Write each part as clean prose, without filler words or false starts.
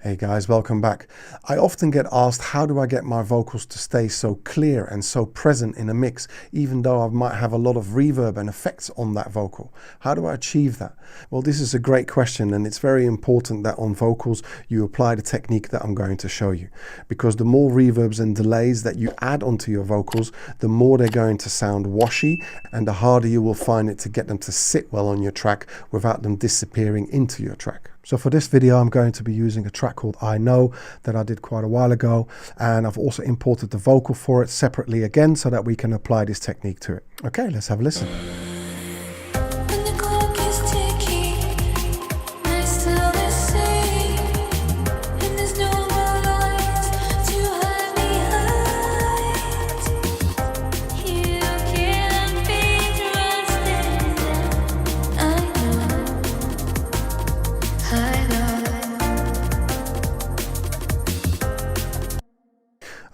Hey guys, welcome back. I often get asked, how do I get my vocals to stay so clear and so present in a mix, even though I might have a lot of reverb and effects on that vocal? How do I achieve that? Well, this is a great question, and it's very important that on vocals you apply the technique that I'm going to show you, because the more reverbs and delays that you add onto your vocals, the more they're going to sound washy, and the harder you will find it to get them to sit well on your track without them disappearing into your track. So for this video, I'm going to be using a track called I Know that I did quite a while ago, and I've also imported the vocal for it separately again so that we can apply this technique to it. Okay, let's have a listen.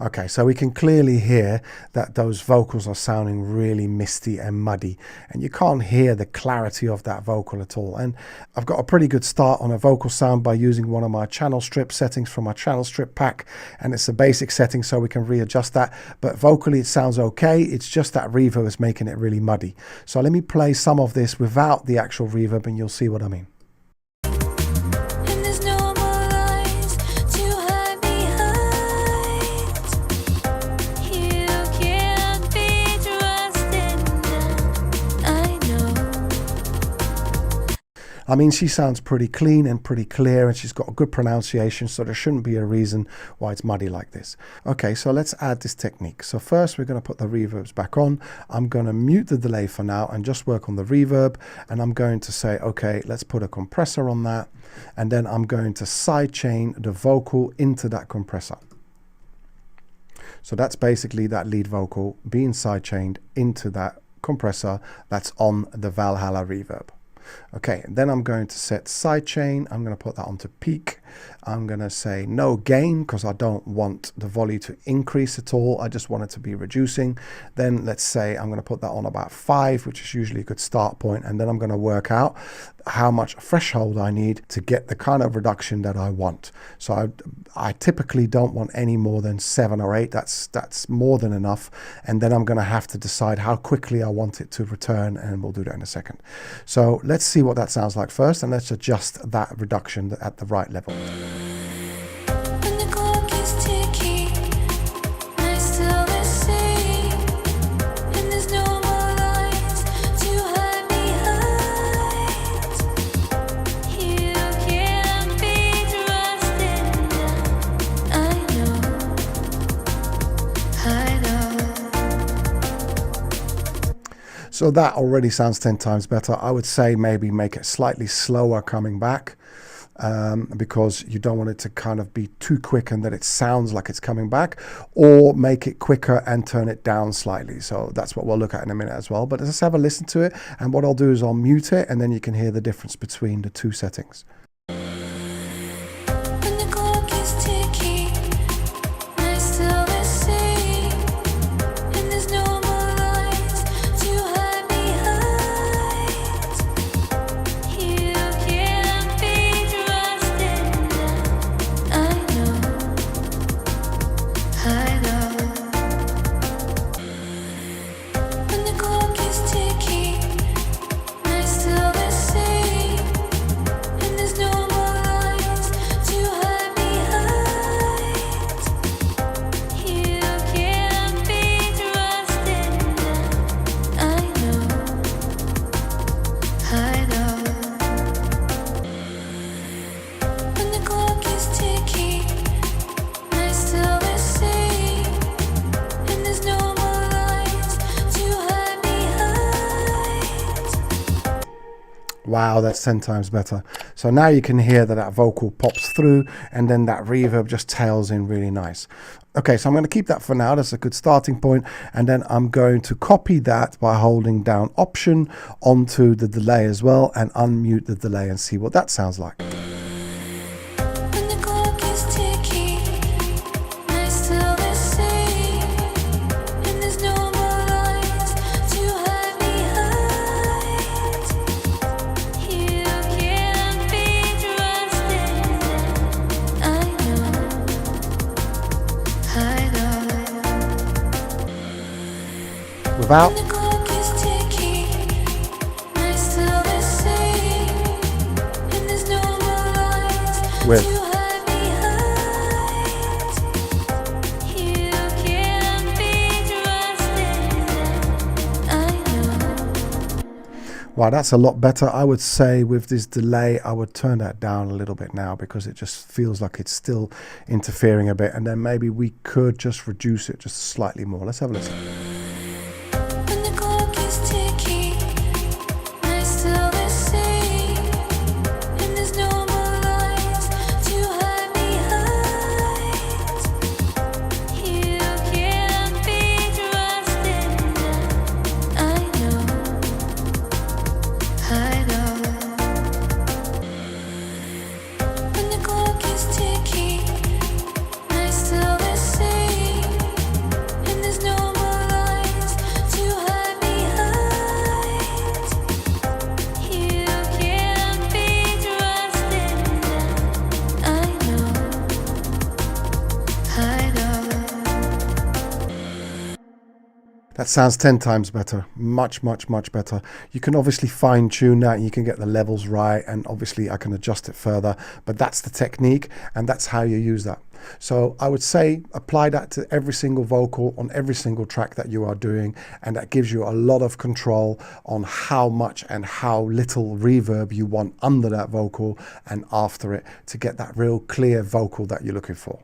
Okay, so we can clearly hear that those vocals are sounding really misty and muddy, and you can't hear the clarity of that vocal at all. And I've got a pretty good start on a vocal sound by using one of my channel strip settings from my channel strip pack, and it's a basic setting so we can readjust that. But vocally it sounds okay, it's just that reverb is making it really muddy. So let me play some of this without the actual reverb and you'll see what I mean. I mean, she sounds pretty clean and pretty clear, and she's got a good pronunciation, so there shouldn't be a reason why it's muddy like this. Okay, so let's add this technique. So first we're going to put the reverbs back on. I'm going to mute the delay for now and just work on the reverb, and I'm going to say, okay, let's put a compressor on that, and then I'm going to sidechain the vocal into that compressor. So that's basically that lead vocal being sidechained into that compressor that's on the Valhalla reverb. Okay, and then I'm going to set sidechain. I'm going to put that onto peak. I'm going to say no gain because I don't want the volume to increase at all. I just want it to be reducing. Then let's say I'm going to put that on about 5, which is usually a good start point. And then I'm going to work out how much threshold I need to get the kind of reduction that I want. So I typically don't want any more than 7 or 8. That's more than enough. And then I'm going to have to decide how quickly I want it to return, and we'll do that in a second. So let's see what that sounds like first, and let's adjust that reduction at the right level. So that already sounds 10 times better. I would say maybe make it slightly slower coming back, because you don't want it to kind of be too quick and that it sounds like it's coming back, or make it quicker and turn it down slightly. So that's what we'll look at in a minute as well. But let's have a listen to it, and what I'll do is I'll mute it, and then you can hear the difference between the two settings. Wow, that's 10 times better. So now you can hear that that vocal pops through, and then that reverb just tails in really nice. Okay, so I'm going to keep that for now. That's a good starting point. And then I'm going to copy that by holding down Option onto the delay as well, and unmute the delay and see what that sounds like. reverb out. With wow, that's a lot better. I would say with this delay, I would turn that down a little bit now because it just feels like it's still interfering a bit. And then maybe we could just reduce it just slightly more. Let's have a listen. That sounds 10 times better. Much, much, much better. You can obviously fine tune that and you can get the levels right, and obviously I can adjust it further, but that's the technique and that's how you use that. So I would say apply that to every single vocal on every single track that you are doing, and that gives you a lot of control on how much and how little reverb you want under that vocal and after it to get that real clear vocal that you're looking for.